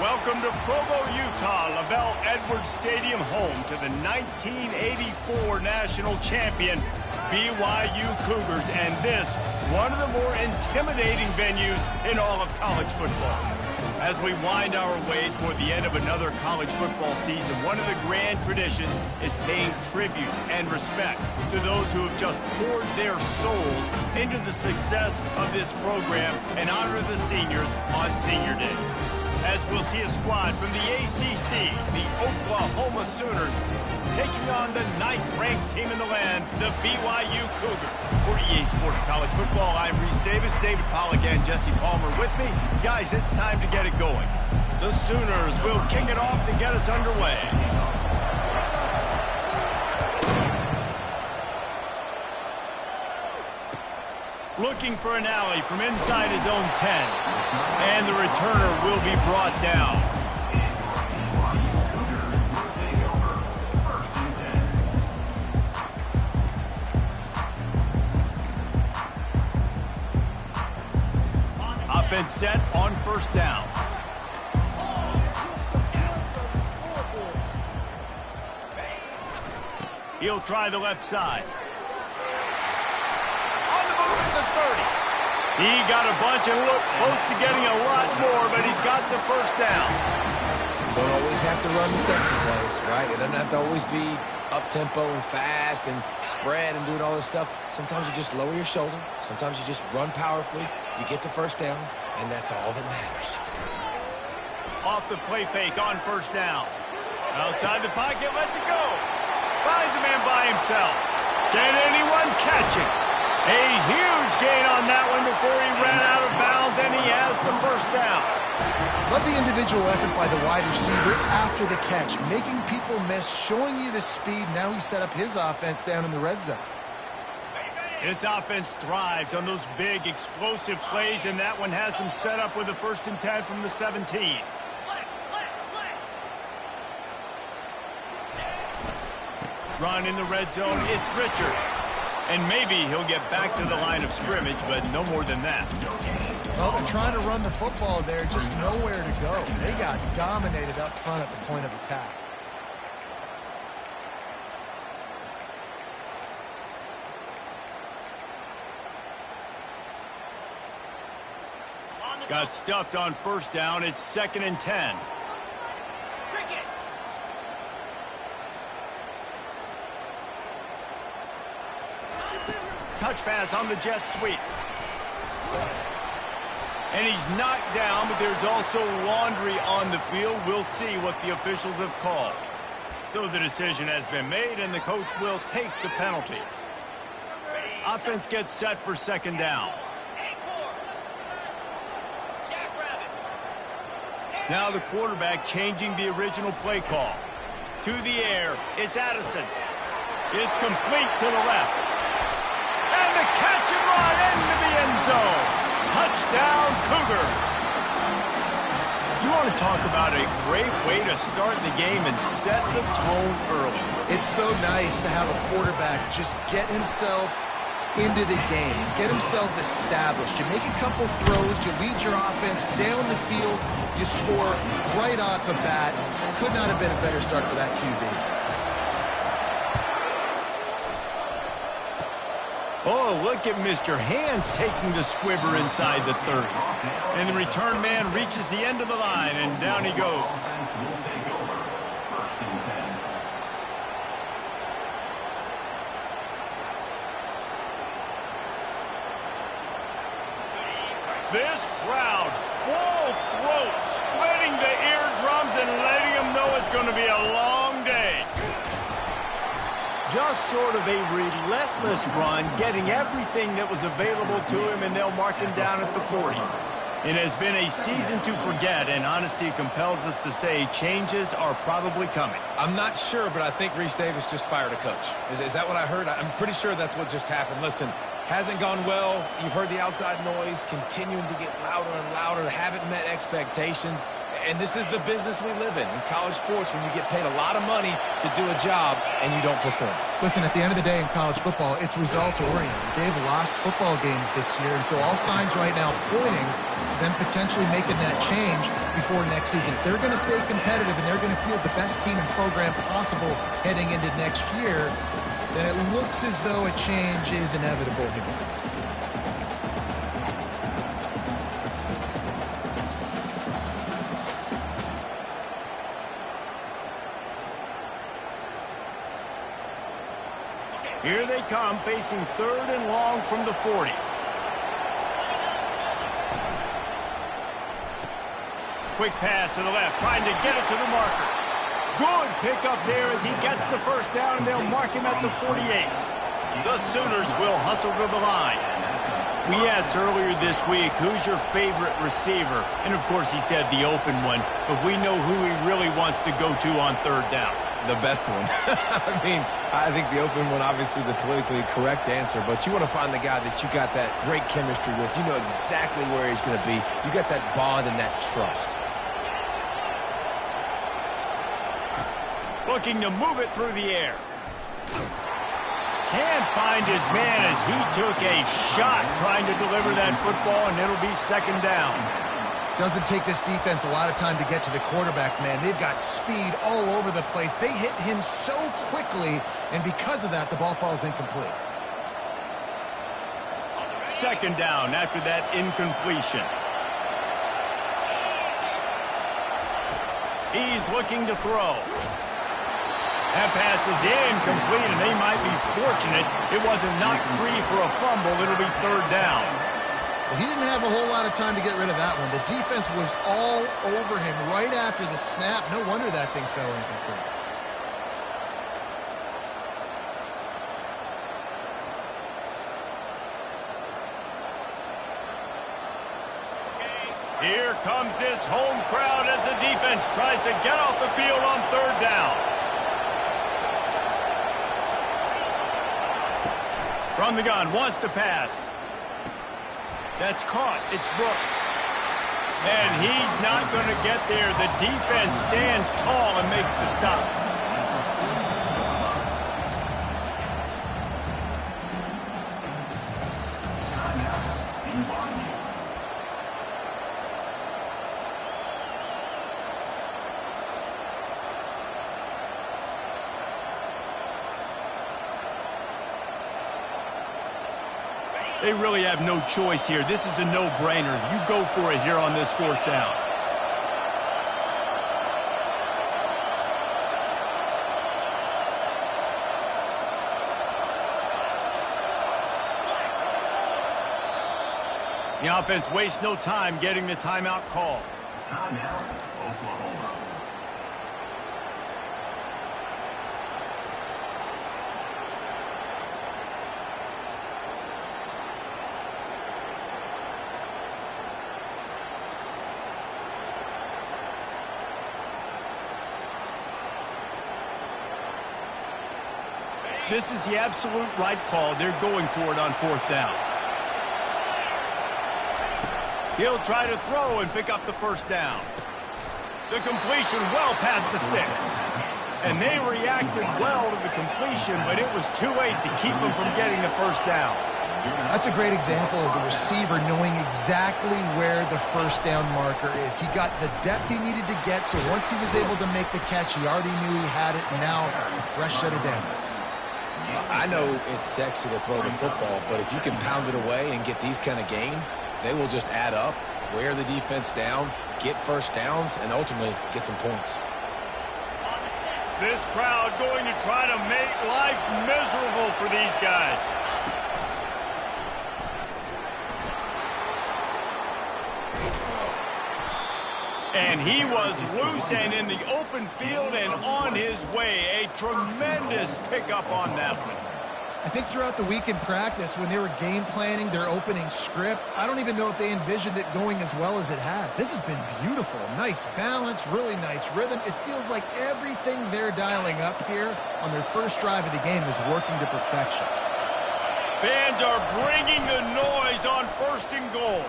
Welcome to Provo, Utah, Lavelle Edwards Stadium, home to the 1984 national champion BYU Cougars, and this, one of the more intimidating venues in all of college football. As we wind our way toward the end of another college football season, one of the grand traditions is paying tribute and respect to those who have just poured their souls into the success of this program and honor the seniors on Senior Day. As we'll see a squad from the ACC, the Oklahoma Sooners, taking on the 9th-ranked team in the land, the BYU Cougars. For EA Sports College Football, I'm Reese Davis, David Pollack, and Jesse Palmer with me. Guys, it's time to get it going. The Sooners will kick it off to get us underway. Looking for an alley from inside his own 10. And the returner will be brought down. Offense set on first down. He'll try the left side. He got a bunch and looked close to getting a lot more, but he's got the first down. You don't always have to run the sexy plays, right? It doesn't have to always be up-tempo and fast and spread and doing all this stuff. Sometimes you just lower your shoulder. Sometimes you just run powerfully. You get the first down, and that's all that matters. Off the play fake on first down. Outside the pocket, lets it go. Finds a man by himself. Can anyone catch him? A huge gain on that one before he ran out of bounds, and he has the first down. Love the individual effort by the wide receiver after the catch, making people miss, showing you the speed. Now he set up his offense down in the red zone. This offense thrives on those big, explosive plays, and that one has them set up with a 1st and 10 from the 17. Run in the red zone, it's Richard. And maybe he'll get back to the line of scrimmage, but no more than that. Well, they're trying to run the football there, just nowhere to go. They got dominated up front at the point of attack. Got stuffed on first down. It's 2nd and 10. Touch pass on the jet sweep. And he's knocked down, but there's also laundry on the field. We'll see what the officials have called. So the decision has been made, and the coach will take the penalty. Offense gets set for 2nd down. Now the quarterback changing the original play call. To the air, it's Addison. It's complete to the left. And the catch and run into the end zone. Touchdown, Cougars. You want to talk about a great way to start the game and set the tone early. It's so nice to have a quarterback just get himself into the game, get himself established. You make a couple throws, you lead your offense down the field, you score right off the bat. Could not have been a better start for that QB. Oh, look at Mr. Hands taking the squibber inside the 30. And the return man reaches the end of the line, and down he goes. This crowd, full throat, splitting the eardrums and letting them know it's going to be a long day. Just sort of a relentless run, getting everything that was available to him, and they'll mark him down at the 40. It has been a season to forget, and honesty compels us to say changes are probably coming. I'm not sure, but I think Reese Davis just fired a coach. Is that what I heard? I'm pretty sure that's what just happened. Listen, hasn't gone well. You've heard the outside noise continuing to get louder and louder. Haven't met expectations. And this is the business we live in college sports, when you get paid a lot of money to do a job and you don't perform. Listen, at the end of the day in college football, it's results-oriented. They've lost football games this year, and so all signs right now pointing to them potentially making that change before next season. If they're going to stay competitive and they're going to field the best team and program possible heading into next year, then it looks as though a change is inevitable here. Here they come, facing 3rd and long from the 40. Quick pass to the left, trying to get it to the marker. Good pickup there as he gets the first down, and they'll mark him at the 48. The Sooners will hustle to the line. We asked earlier this week, who's your favorite receiver? And, of course, he said the open one, but we know who he really wants to go to on 3rd down. The best one. I mean, I think the open one, obviously the politically correct answer, but you want to find the guy that you got that great chemistry with. You know exactly where he's going to be. You got that bond and that trust. Looking to move it through the air. Can't find his man as he took a shot trying to deliver that football, and it'll be 2nd down. Doesn't take this defense a lot of time to get to the quarterback, man. They've got speed all over the place. They hit him so quickly, and because of that, the ball falls incomplete. 2nd down after that incompletion. He's looking to throw. That pass is incomplete, and they might be fortunate it wasn't knocked free for a fumble. It'll be 3rd down. Well, he didn't have a whole lot of time to get rid of that one. The defense was all over him right after the snap. No wonder that thing fell incomplete. Here comes this home crowd as the defense tries to get off the field on 3rd down. From the gun, wants to pass. That's caught. It's Brooks. And he's not going to get there. The defense stands tall and makes the stop. They really have no choice here. This is a no-brainer. You go for it here on this 4th down. The offense wastes no time getting the timeout call. Timeout, Oklahoma. This is the absolute right call. They're going for it on 4th down. He'll try to throw and pick up the first down. The completion well past the sticks. And they reacted well to the completion, but it was too late to keep them from getting the first down. That's a great example of the receiver knowing exactly where the first down marker is. He got the depth he needed to get, so once he was able to make the catch, he already knew he had it, and now a fresh set of downs. I know it's sexy to throw the football, but if you can pound it away and get these kind of gains, they will just add up, wear the defense down, get first downs, and ultimately get some points. This crowd going to try to make life miserable for these guys. And he was loose and in the open field and on his way. A tremendous pickup on that one. I think throughout the week in practice, when they were game planning their opening script, I don't even know if they envisioned it going as well as it has. This has been beautiful. Nice balance, really nice rhythm. It feels like everything they're dialing up here on their first drive of the game is working to perfection. Fans are bringing the noise on 1st and goal.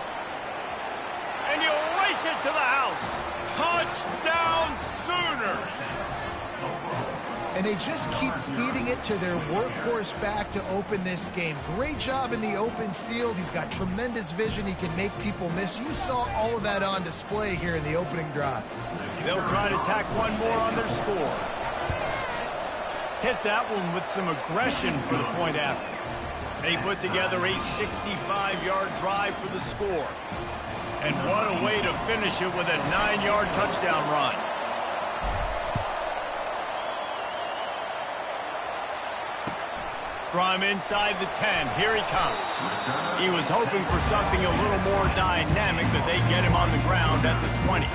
And he'll race it to the house. Touchdown Sooners! And they just keep feeding it to their workhorse back to open this game. Great job in the open field. He's got tremendous vision. He can make people miss. You saw all of that on display here in the opening drive. They'll try to tack one more on their score. Hit that one with some aggression for the point after. They put together a 65-yard drive for the score. And what a way to finish it with a 9-yard touchdown run. From inside the 10, here he comes. He was hoping for something a little more dynamic, but they get him on the ground at the 20.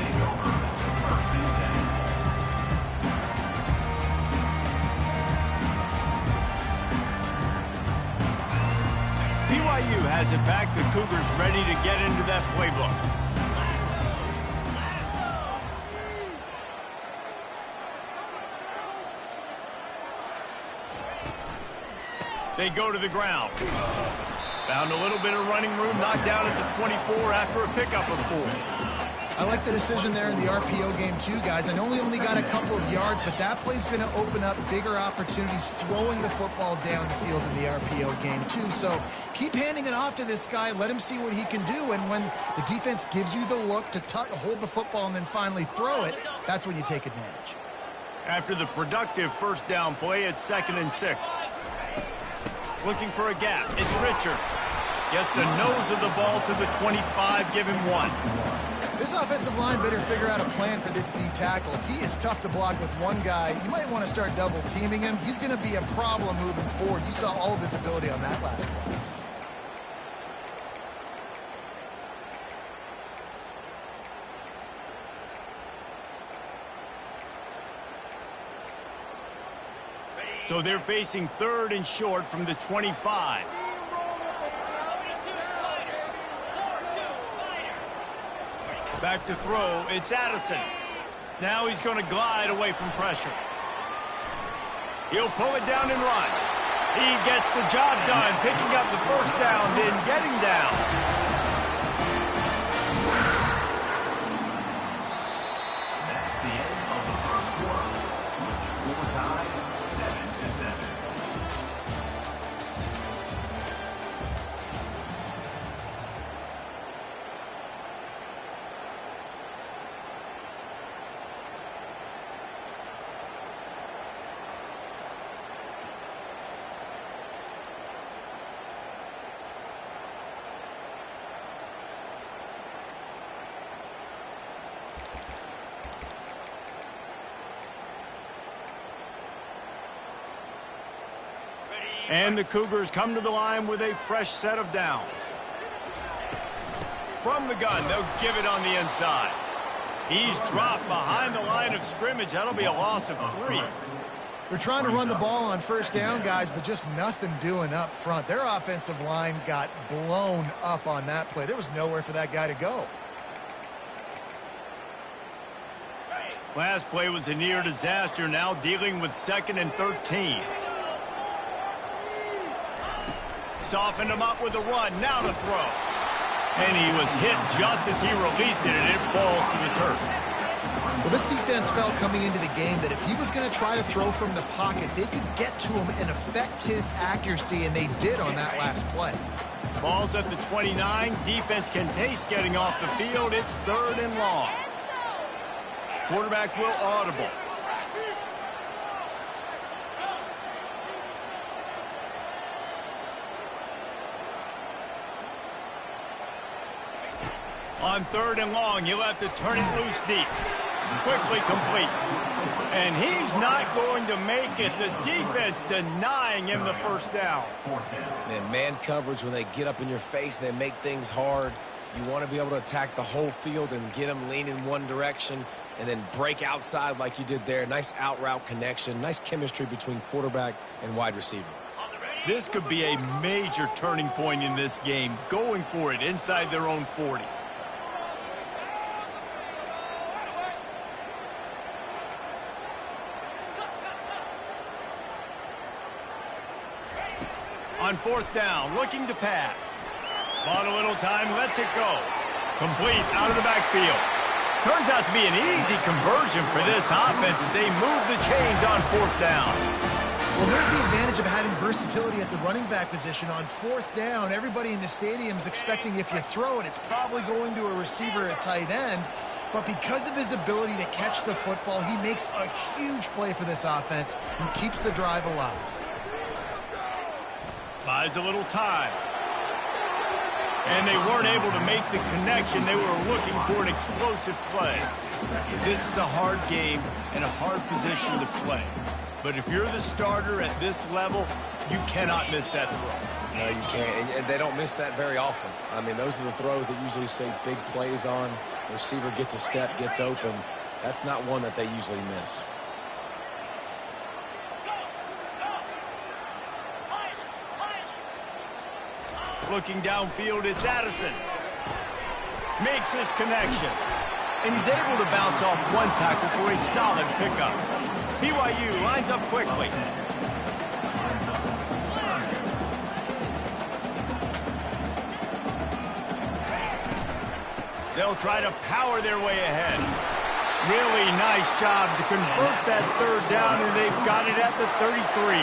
BYU has it back. The Cougars ready to get into that playbook. They go to the ground. Found a little bit of running room, knocked down at the 24 after a pickup of 4. I like the decision there in the RPO game too, guys. I know he only got a couple of yards, but that play's going to open up bigger opportunities throwing the football downfield in the RPO game too. So keep handing it off to this guy. Let him see what he can do. And when the defense gives you the look to hold the football and then finally throw it, that's when you take advantage. After the productive first down play, it's 2nd and 6. Looking for a gap. It's Richard. Gets the nose of the ball to the 25. Give him 1. This offensive line better figure out a plan for this D tackle. He is tough to block with one guy. You might want to start double teaming him. He's going to be a problem moving forward. You saw all of his ability on that last play. So they're facing 3rd and short from the 25. Back to throw, it's Addison. Now he's going to glide away from pressure. He'll pull it down and run. He gets the job done, picking up the first down, then getting down. That's the end of the first quarter. With the score tied 7-7. And the Cougars come to the line with a fresh set of downs. From the gun, they'll give it on the inside. He's dropped behind the line of scrimmage. That'll be a loss of 3. They're trying to run the ball on first down, guys, but just nothing doing up front. Their offensive line got blown up on that play. There was nowhere for that guy to go. Last play was a near disaster, now dealing with 2nd and 13. Softened him up with a run, now to throw. And he was hit just as he released it, and it falls to the turf. Well, this defense felt coming into the game that if he was going to try to throw from the pocket, they could get to him and affect his accuracy, and they did on that last play. Ball's at the 29. Defense can taste getting off the field. It's 3rd and long. Quarterback will audible. On 3rd and long, he'll have to turn it loose deep. Quickly complete. And he's not going to make it. The defense denying him the first down. Man coverage, when they get up in your face, they make things hard. You want to be able to attack the whole field and get them leaning one direction and then break outside like you did there. Nice out route connection. Nice chemistry between quarterback and wide receiver. This could be a major turning point in this game. Going for it inside their own 40. On 4th down, looking to pass. Bought a little time, lets it go. Complete out of the backfield. Turns out to be an easy conversion for this offense as they move the chains on 4th down. Well, there's the advantage of having versatility at the running back position. On 4th down, everybody in the stadium is expecting if you throw it, it's probably going to a receiver at tight end. But because of his ability to catch the football, he makes a huge play for this offense and keeps the drive alive. Buys a little time. And they weren't able to make the connection. They were looking for an explosive play. This is a hard game and a hard position to play. But if you're the starter at this level, you cannot miss that throw. No, you can't. And they don't miss that very often. I mean, those are the throws that usually say big plays on. The receiver gets a step, gets open. That's not one that they usually miss. Looking downfield, it's Addison. Makes his connection. And he's able to bounce off one tackle for a solid pickup. BYU lines up quickly. They'll try to power their way ahead. Really nice job to convert that 3rd down, and they've got it at the 33.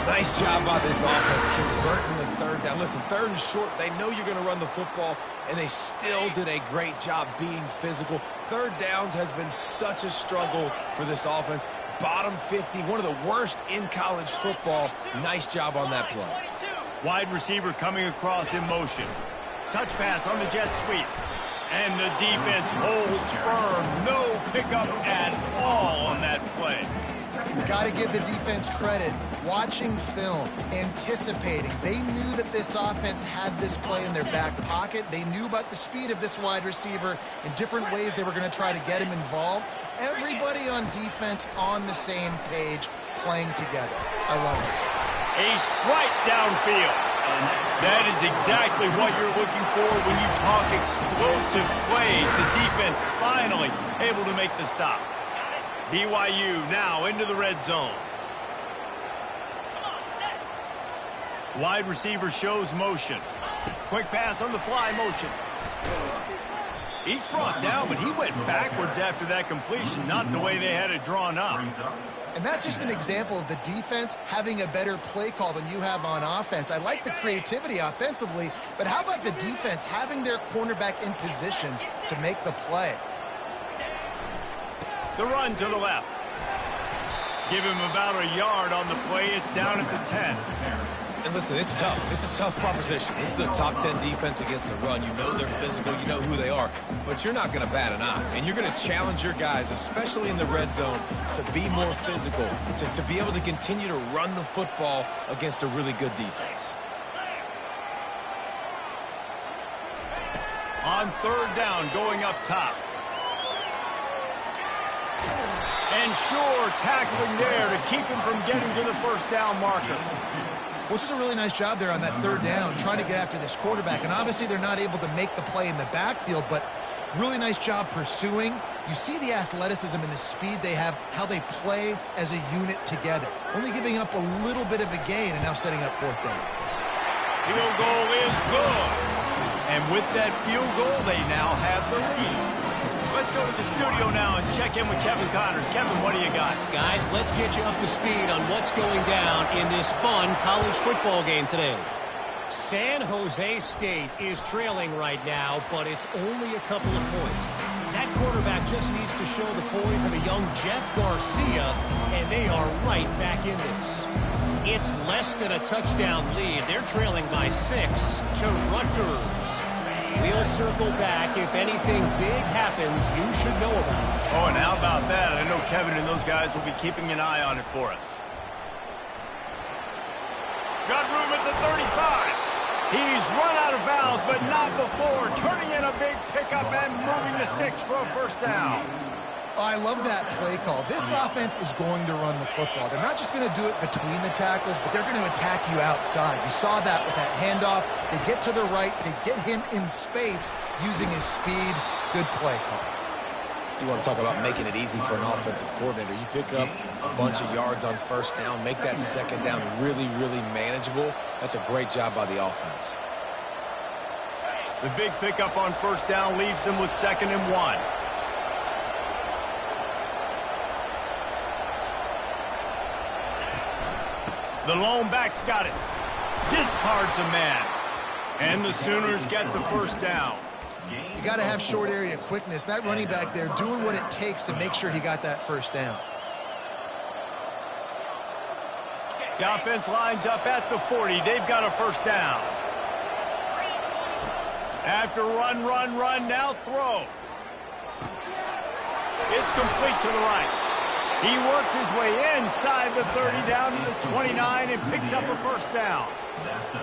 Nice job by this offense converting the 3rd down. Listen, 3rd and short, they know you're going to run the football, and they still did a great job being physical. 3rd downs has been such a struggle for this offense. Bottom 50, one of the worst in college football. Nice job on that play. Wide receiver coming across in motion. Touch pass on the jet sweep. And the defense holds firm. No pickup at all on that play. You've got to give the defense credit. Watching film, anticipating. They knew that this offense had this play in their back pocket. They knew about the speed of this wide receiver and different ways they were going to try to get him involved. Everybody on defense on the same page, playing together. I love it. A strike downfield. That is exactly what you're looking for when you talk explosive plays. The defense finally able to make the stop. BYU now into the red zone. Wide receiver shows motion. Quick pass on the fly motion. Each brought down, but he went backwards after that completion, not the way they had it drawn up. And that's just an example of the defense having a better play call than you have on offense. I like the creativity offensively, but how about the defense having their cornerback in position to make the play? The run to the left. Give him about a yard on the play. It's down at the 10. And listen, it's tough. It's a tough proposition. This is the top 10 defense against the run. You know they're physical. You know who they are. But you're not going to bat an eye. And you're going to challenge your guys, especially in the red zone, to be more physical, to be able to continue to run the football against a really good defense. On 3rd down, going up top. And sure, tackling there to keep him from getting to the 1st down marker. Well, it's just a really nice job there on that 3rd down, trying to get after this quarterback. And obviously they're not able to make the play in the backfield, but really nice job pursuing. You see the athleticism and the speed they have, how they play as a unit together. Only giving up a little bit of a gain and now setting up 4th down. Field goal is good. And with that field goal, they now have the lead. Let's go to the studio now and check in with Kevin Connors. Kevin, what do you got? Guys, let's get you up to speed on what's going down in this fun college football game today. San Jose State is trailing right now, but it's only a couple of points. That quarterback just needs to show the poise of a young Jeff Garcia, and they are right back in this. It's less than a touchdown lead. They're trailing by 6 to Rutgers. We'll circle back. If anything big happens, you should know about it. Oh, and how about that? I know Kevin and those guys will be keeping an eye on it for us. Got room at the 35. He's run out of bounds, but not before. Turning in a big pickup and moving the sticks for a 1st down. I love that play call. This offense is going to run the football. They're not just going to do it between the tackles, but they're going to attack you outside. You saw that with that handoff. They get to the right. They get him in space using his speed. Good play call. You want to talk about making it easy for an offensive coordinator. You pick up a bunch of yards on 1st down, make that 2nd down really, really manageable. That's a great job by the offense. The big pickup on first down leaves them with 2nd and 1. The lone back's got it. Discards a man. And the Sooners get the first down. You got to have short area quickness. That running back there doing what it takes to make sure he got that first down. The offense lines up at the 40. They've got a first down. After run, now throw. It's complete to the right. He works his way inside the 30 down to the 29 and picks up a first down.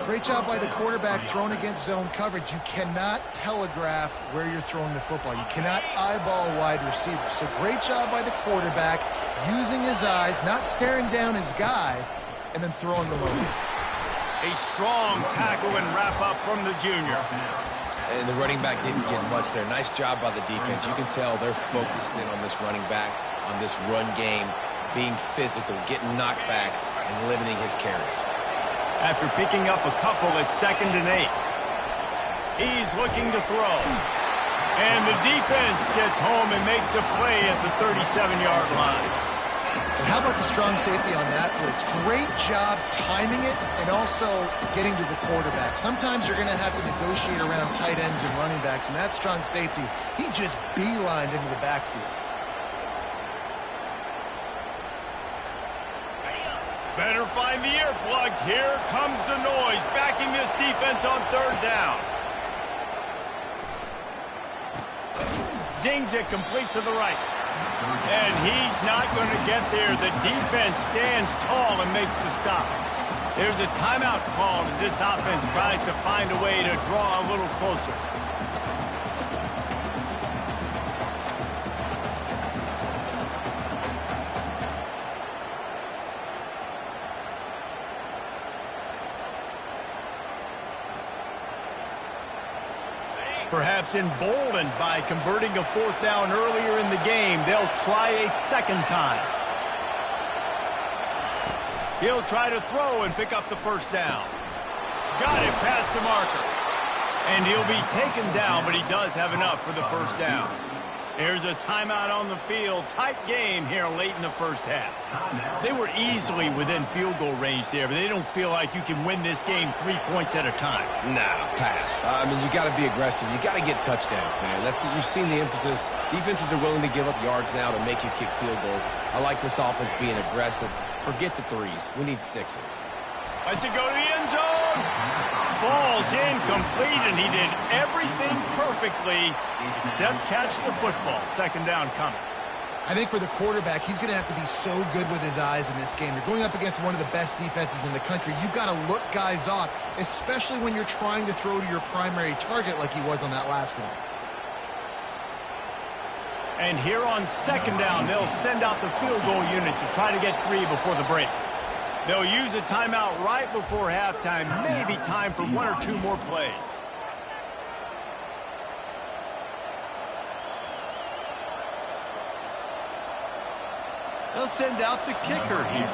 Great job by the quarterback throwing against zone coverage. You cannot telegraph where you're throwing the football. You cannot eyeball a wide receiver. So great job by the quarterback using his eyes, not staring down his guy, and then throwing the over. A strong tackle and wrap up from the junior. And the running back didn't get much there. Nice job by the defense. You can tell they're focused in on this running back, on this run game, being physical, getting knockbacks, and limiting his carries. After picking up a couple, it's 2nd and 8. He's looking to throw. And the defense gets home and makes a play at the 37-yard line. And how about the strong safety on that blitz? Great job timing it and also getting to the quarterback. Sometimes you're going to have to negotiate around tight ends and running backs, and that strong safety, he just beelined into the backfield. Better find the earplugs. Here comes the noise, backing this defense on 3rd down. Zings it complete to the right. And he's not going to get there. The defense stands tall and makes the stop. There's a timeout called as this offense tries to find a way to draw a little closer. Perhaps emboldened by converting a 4th down earlier in the game, they'll try a 2nd time. He'll try to throw and pick up the first down. Got it past the marker. And he'll be taken down, but he does have enough for the first down. There's a timeout on the field. Tight game here late in the first half. They were easily within field goal range there, but they don't feel like you can win this game 3 points at a time. Nah, pass. I mean, you got to be aggressive. You got to get touchdowns, man. You've seen the emphasis. Defenses are willing to give up yards now to make you kick field goals. I like this offense being aggressive. Forget the 3s. We need 6s. Let's it go to the end zone. Falls incomplete, and he did everything perfectly except catch the football. 2nd down coming. I think for the quarterback, he's going to have to be so good with his eyes in this game. You're going up against one of the best defenses in the country. You've got to look guys off, especially when you're trying to throw to your primary target like he was on that last one. And here on 2nd down, they'll send out the field goal unit to try to get 3 before the break. They'll use a timeout right before halftime, maybe time for 1 or 2 more plays. They'll send out the kicker here.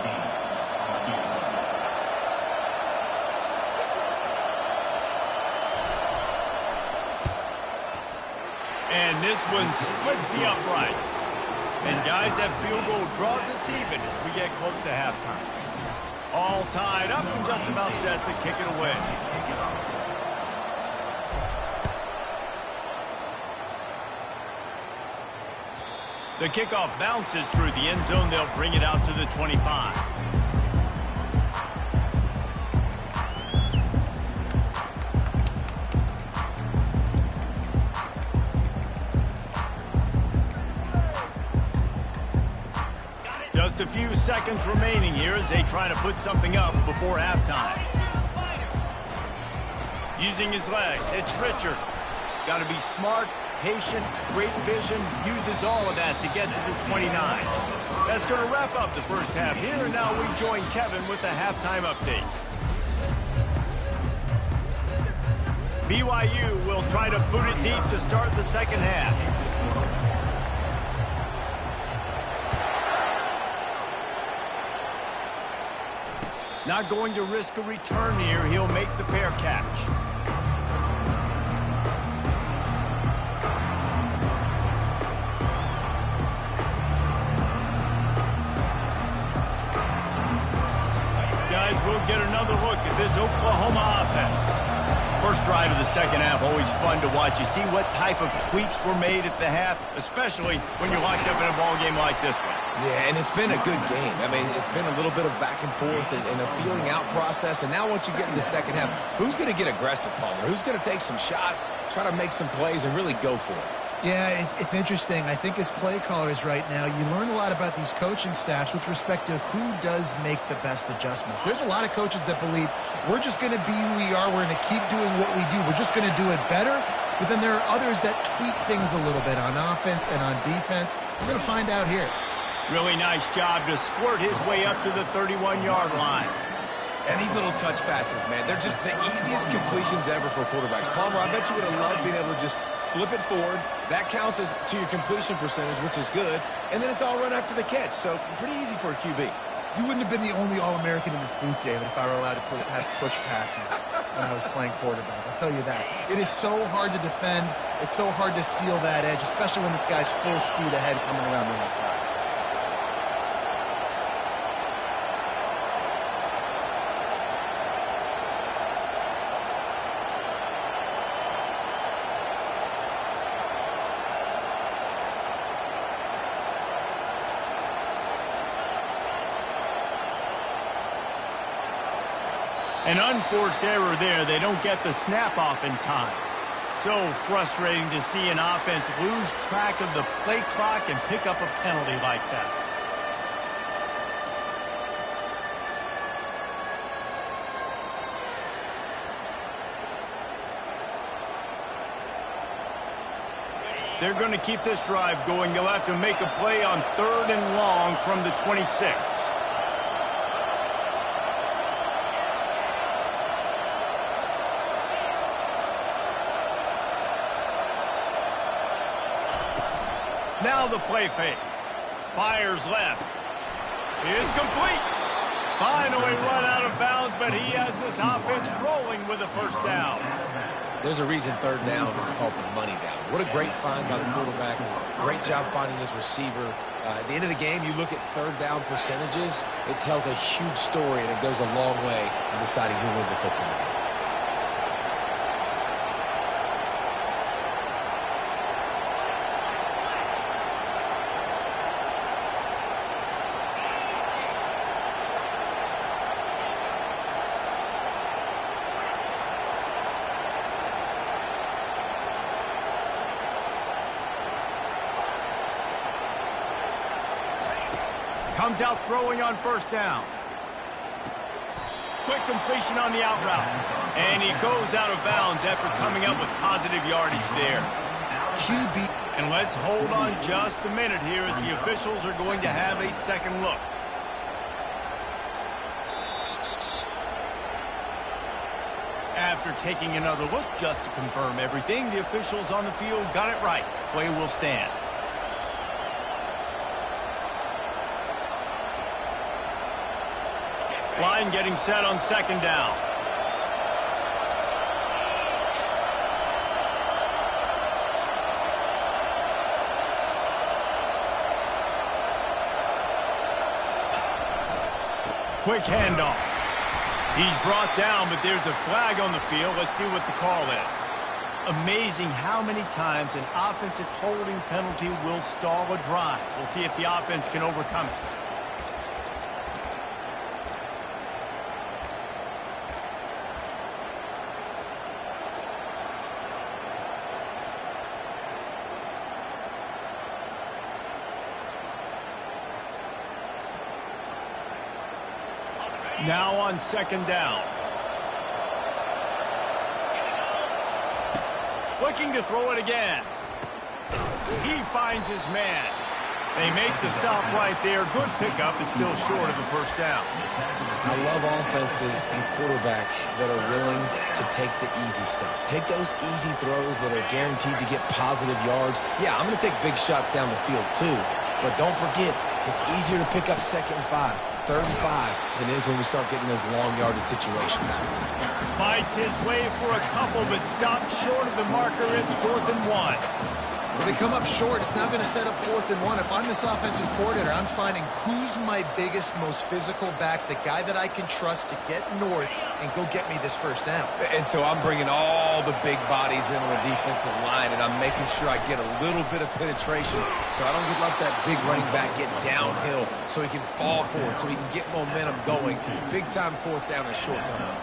And this one splits the uprights. And guys, that field goal draws us even as we get close to halftime. All tied up and just about set to kick it away. The kickoff bounces through the end zone. They'll bring it out to the 25. Just a few seconds remaining here as they try to put something up before halftime. Using his legs, it's Richard. Got to be smart, patient, great vision, uses all of that to get to the 29. That's going to wrap up the first half here, and now we join Kevin with the halftime update. BYU will try to boot it deep to start the second half. Not going to risk a return here. He'll make the fair catch. we'll get another look at this Oklahoma offense. First drive of the second half, always fun to watch. You see what type of tweaks were made at the half, especially when you're locked up in a ball game like this one. Yeah, and it's been a good game. I mean, it's been a little bit of back and forth and a feeling out process. And now once you get in the second half, who's going to get aggressive, Palmer? Who's going to take some shots, try to make some plays, and really go for it? Yeah, it's interesting. I think as play callers right now, you learn a lot about these coaching staffs with respect to who does make the best adjustments. There's a lot of coaches that believe we're just going to be who we are. We're going to keep doing what we do. We're just going to do it better. But then there are others that tweak things a little bit on offense and on defense. We're going to find out here. Really nice job to squirt his way up to the 31-yard line. And these little touch passes, man, they're just the easiest completions ever for quarterbacks. Palmer, I bet you would have loved being able to just flip it forward. That counts as to your completion percentage, which is good. And then it's all run after the catch. So pretty easy for a QB. You wouldn't have been the only All-American in this booth, David, if I were allowed to have push passes when I was playing quarterback. I'll tell you that. It is so hard to defend. It's so hard to seal that edge, especially when this guy's full speed ahead coming around the outside. An unforced error there. They don't get the snap off in time. So frustrating to see an offense lose track of the play clock and pick up a penalty like that. They're going to keep this drive going. They'll have to make a play on 3rd and long from the 26. Now the play fake. Fires left. It's complete. Finally run out of bounds, but he has this offense rolling with a first down. There's a reason 3rd down is called the money down. What a great find by the quarterback. Great job finding his receiver. At the end of the game, you look at 3rd down percentages. It tells a huge story, and it goes a long way in deciding who wins a football game. Comes out throwing on 1st down. Quick completion on the out route. And he goes out of bounds after coming up with positive yardage there. QB. And let's hold on just a minute here as the officials are going to have a second look. After taking another look just to confirm everything, the officials on the field got it right. Play will stand. Line getting set on 2nd down. Quick handoff. He's brought down, but there's a flag on the field. Let's see what the call is. Amazing how many times an offensive holding penalty will stall a drive. We'll see if the offense can overcome it. Now on 2nd down. Looking to throw it again. He finds his man. They make the stop right there. Good pickup. It's still short of the 1st down. I love offenses and quarterbacks that are willing to take the easy stuff. Take those easy throws that are guaranteed to get positive yards. Yeah, I'm going to take big shots down the field too. But don't forget, it's easier to pick up 2nd and 5, 3rd and 5 than it is when we start getting those long yardage situations. Fights his way for a couple, but stopped short of the marker. It's 4th and 1. If they come up short, it's not going to set up 4th and 1. If I'm this offensive coordinator, I'm finding who's my biggest, most physical back, the guy that I can trust to get north and go get me this first down. And so I'm bringing all the big bodies in on the defensive line, and I'm making sure I get a little bit of penetration so I don't let that big running back get downhill so he can fall forward, so he can get momentum going. Big-time 4th down and short down.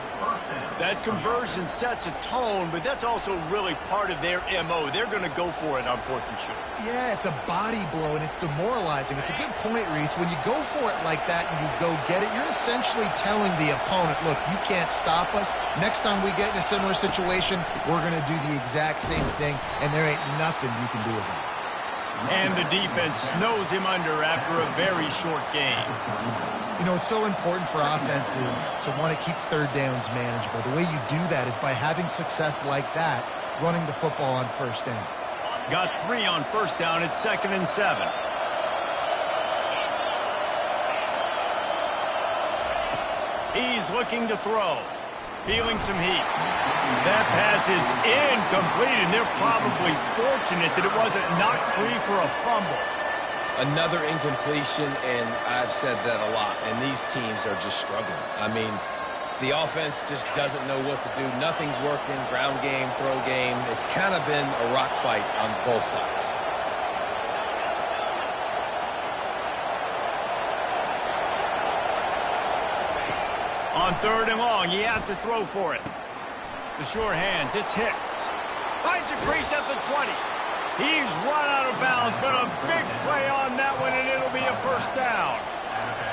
That conversion sets a tone, but that's also really part of their MO. They're going to go for it on 4th and short. Yeah, it's a body blow, and it's demoralizing. It's a good point, Reese. When you go for it like that and you go get it, you're essentially telling the opponent, look, you can't stop us. Next time we get in a similar situation, we're going to do the exact same thing, and there ain't nothing you can do about it. And the defense snows him under after a very short game. You know, it's so important for offenses to want to keep 3rd downs manageable. The way you do that is by having success like that, running the football on 1st down. Got 3 on 1st down. It's 2nd and 7. He's looking to throw. Feeling some heat. That pass is incomplete, and they're probably fortunate that it wasn't knocked free for a fumble. Another incompletion, and I've said that a lot, and these teams are just struggling. I mean, the offense just doesn't know what to do. Nothing's working, ground game, throw game. It's kind of been a rock fight on both sides. On 3rd and long, he has to throw for it. The sure hands, it's Hicks. Finds a crease at the 20. He's run out of bounds, but a big play on that one, and it'll be a 1st down.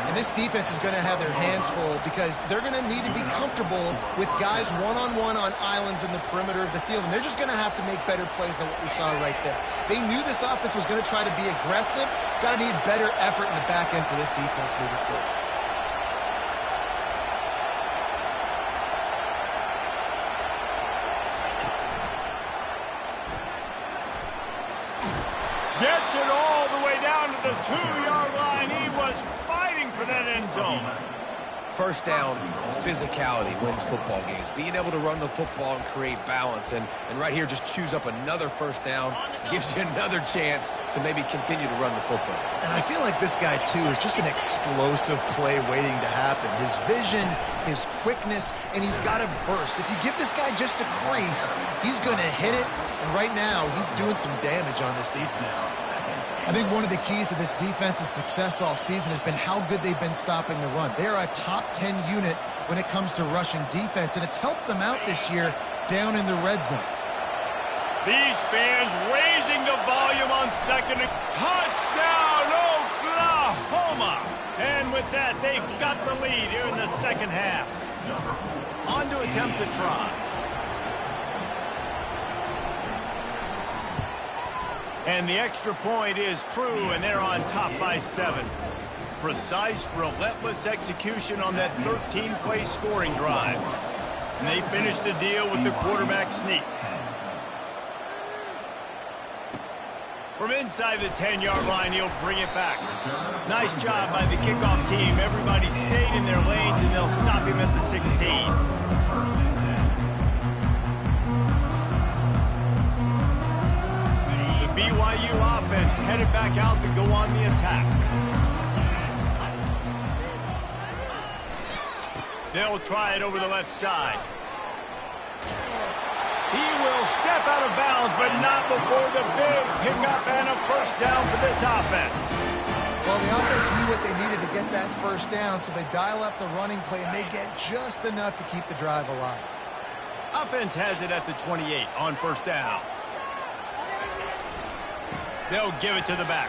And this defense is going to have their hands full because they're going to need to be comfortable with guys one-on-one on islands in the perimeter of the field, and they're just going to have to make better plays than what we saw right there. They knew this offense was going to try to be aggressive. Got to need better effort in the back end for this defense moving forward. Gets it all the way down to the 2-yard line. He was fighting for that end zone. 1st down, physicality wins football games. Being able to run the football and create balance. And right here, just choose up another 1st down. Gives you another chance to maybe continue to run the football. And I feel like this guy, too, is just an explosive play waiting to happen. His vision, his quickness, and he's got a burst. If you give this guy just a crease, he's going to hit it. And right now, he's doing some damage on this defense. I think one of the keys to this defense's success all season has been how good they've been stopping the run. They are a top 10 unit when it comes to rushing defense, and it's helped them out this year down in the red zone. These fans raising the volume on 2nd. Touchdown, Oklahoma! And with that, they've got the lead here in the 2nd half. On to attempt the try. And the extra point is true, and they're on top by 7. Precise, relentless execution on that 13-play scoring drive. And they finish the deal with the quarterback sneak. From inside the 10-yard line, he'll bring it back. Nice job by the kickoff team. Everybody stayed in their lanes, and they'll stop him at the 16. BYU offense headed back out to go on the attack. They'll try it over the left side. He will step out of bounds, but not before the big pickup and a 1st down for this offense. Well, the offense knew what they needed to get that 1st down, so they dial up the running play, and they get just enough to keep the drive alive. Offense has it at the 28 on 1st down. They'll give it to the back.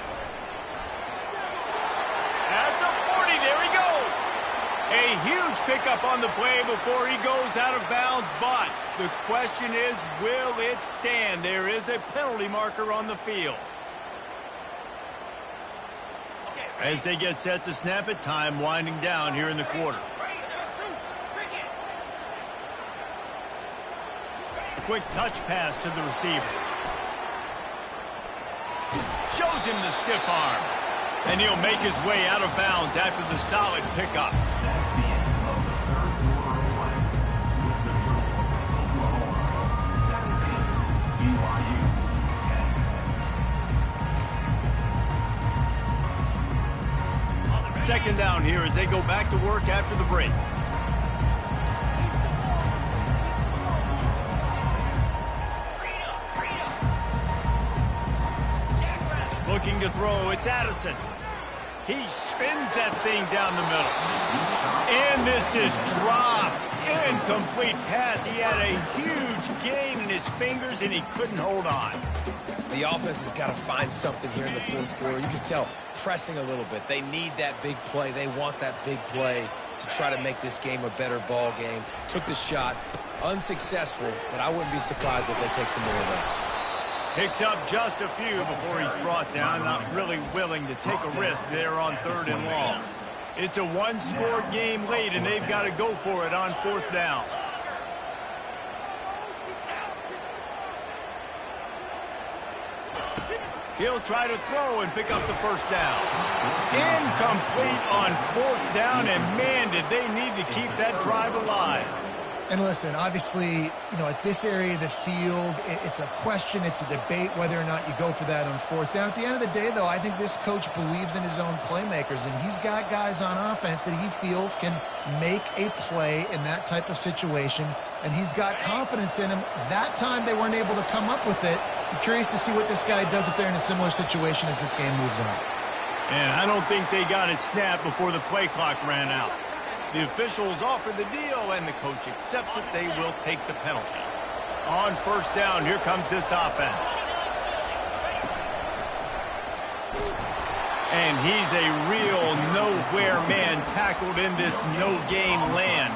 At the 40, there he goes. A huge pickup on the play before he goes out of bounds, but the question is, will it stand? There is a penalty marker on the field. As they get set to snap it, time winding down here in the quarter. Quick touch pass to the receiver. Shows him the stiff arm. And he'll make his way out of bounds after the solid pickup. That's the end of the 3rd quarter play. With the score, Oklahoma 17, BYU 10. second down here as they go back to work after the break. Looking to throw, it's Addison. He spins that thing down the middle. And this is dropped. Incomplete pass. He had a huge gain in his fingers, and he couldn't hold on. The offense has got to find something here in the fourth quarter. You can tell pressing a little bit. They need that big play. They want that big play to try to make this game a better ball game. Took the shot. Unsuccessful, but I wouldn't be surprised if they take some more of those. Picks up just a few before he's brought down. Not really willing to take a risk there on 3rd and long. It's a one-score game late, and they've got to go for it on 4th down. He'll try to throw and pick up the first down. Incomplete on 4th down, and man, did they need to keep that drive alive. And listen, obviously, you know, at this area of the field, it's a question, it's a debate whether or not you go for that on 4th down. At the end of the day, though, I think this coach believes in his own playmakers, and he's got guys on offense that he feels can make a play in that type of situation, and he's got confidence in him. That time they weren't able to come up with it. I'm curious to see what this guy does if they're in a similar situation as this game moves on. And I don't think they got it snapped before the play clock ran out. The officials offer the deal, and the coach accepts it. They will take the penalty. On 1st down, here comes this offense. And he's a real nowhere man tackled in this no-gain land.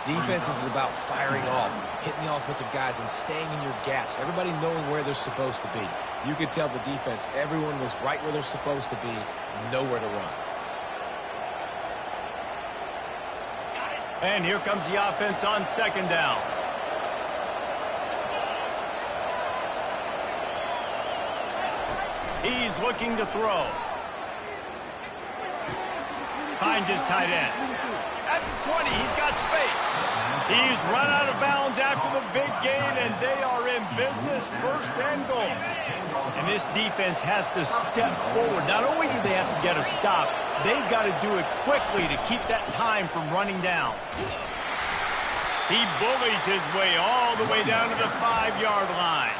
Defense is about firing off, hitting the offensive guys, and staying in your gaps. Everybody knowing where they're supposed to be. You could tell the defense, everyone was right where they're supposed to be, nowhere to run. And here comes the offense on 2nd down. He's looking to throw. Finds his tight end. At the 20, he's got space. He's run out of bounds after the big gain, and they are in business, 1st and goal. And this defense has to step forward. Not only do they have to get a stop, they've got to do it quickly to keep that time from running down. He bullies his way all the way down to the 5-yard line.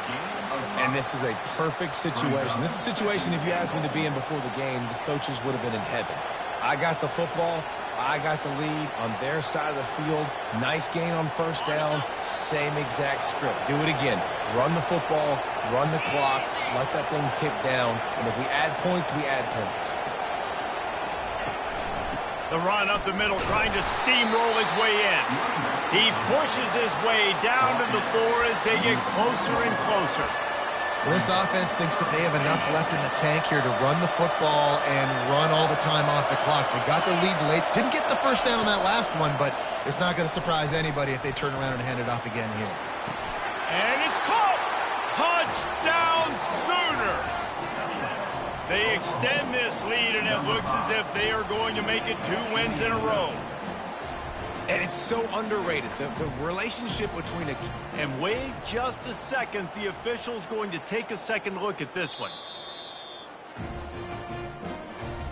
And this is a perfect situation. This is a situation, if you asked me to be in before the game, the coaches would have been in heaven. I got the football. I got the lead on their side of the field. Nice gain on 1st down. Same exact script. Do it again. Run the football, run the clock, let that thing tick down. And if we add points, we add points. The run up the middle, trying to steamroll his way in. He pushes his way down to the 4 as they get closer and closer. Well, this offense thinks that they have enough left in the tank here to run the football and run all the time off the clock. They got the lead late. Didn't get the 1st down on that last one, but it's not going to surprise anybody if they turn around and hand it off again here. And it's caught! Touchdown Sooners! They extend this lead, and it looks as if they are going to make it 2 wins in a row. And it's so underrated, the relationship between a... And wait just a second, the official's going to take a second look at this one.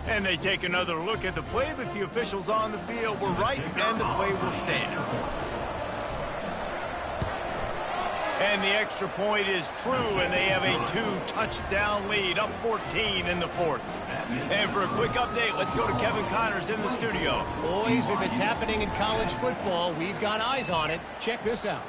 And they take another look at the play, but the officials on the field were right, and the play will stand. And the extra point is true, and they have a 2-touchdown lead, up 14 in the 4th. And for a quick update, let's go to Kevin Connors in the studio. Boys, if it's happening in college football, we've got eyes on it. Check this out.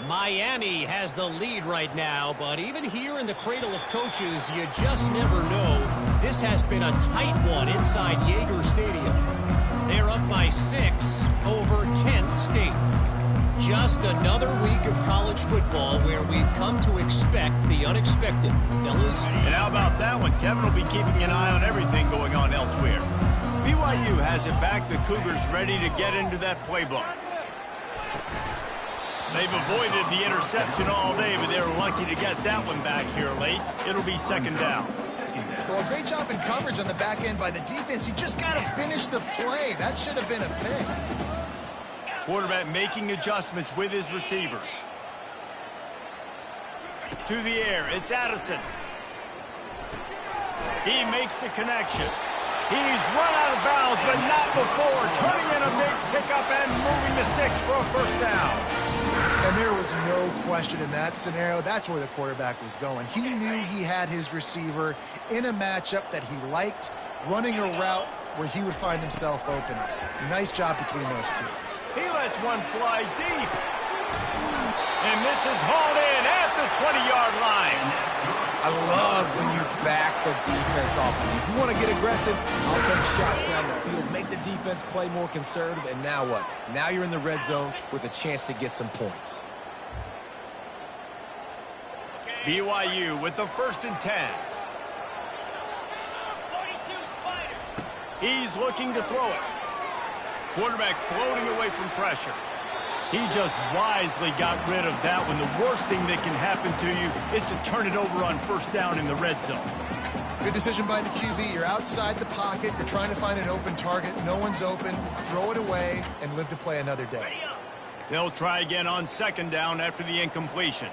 Miami has the lead right now, but even here in the cradle of coaches, you just never know. This has been a tight one inside Yager Stadium. They're up by 6 over Kent State. Just another week of college football where we've come to expect the unexpected. Fellas? And how about that one? Kevin will be keeping an eye on everything going on elsewhere. BYU has it back. The Cougars ready to get into that playbook. They've avoided the interception all day, but they're lucky to get that one back here late. It'll be 2nd down. Well, great job in coverage on the back end by the defense. You just got to finish the play. That should have been a pick. Quarterback making adjustments with his receivers. To the air, it's Addison. He makes the connection. He's run out of bounds, but not before. Turning in a big pickup and moving the sticks for a first down. And there was no question in that scenario. That's where the quarterback was going. He knew he had his receiver in a matchup that he liked, running a route where he would find himself open. Nice job between those two. He lets one fly deep. And this is hauled in at the 20-yard line. I love when you back the defense off. If you want to get aggressive, I'll take shots down the field, make the defense play more conservative, and now what? Now you're in the red zone with a chance to get some points. BYU with the 1st and 10. He's looking to throw it. Quarterback floating away from pressure. He just wisely got rid of that one. The worst thing that can happen to you is to turn it over on first down in the red zone. Good decision by the QB. You're outside the pocket. You're trying to find an open target. No one's open. Throw it away and live to play another day. They'll try again on 2nd down after the incompletion.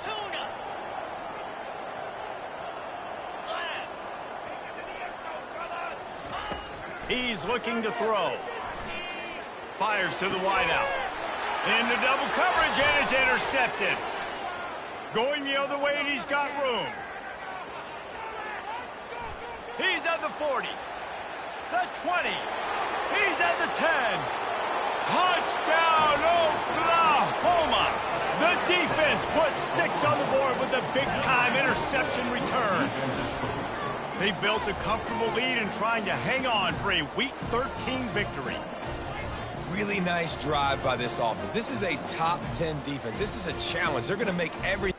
He's looking to throw. Fires to the wideout. Into double coverage, and it's intercepted. Going the other way, and he's got room. He's at the 40. The 20. He's at the 10. Touchdown, Oklahoma! The defense puts 6 on the board with a big-time interception return. They built a comfortable lead and trying to hang on for a Week 13 victory. Really nice drive by this offense. This is a top 10 defense. This is a challenge. They're going to make every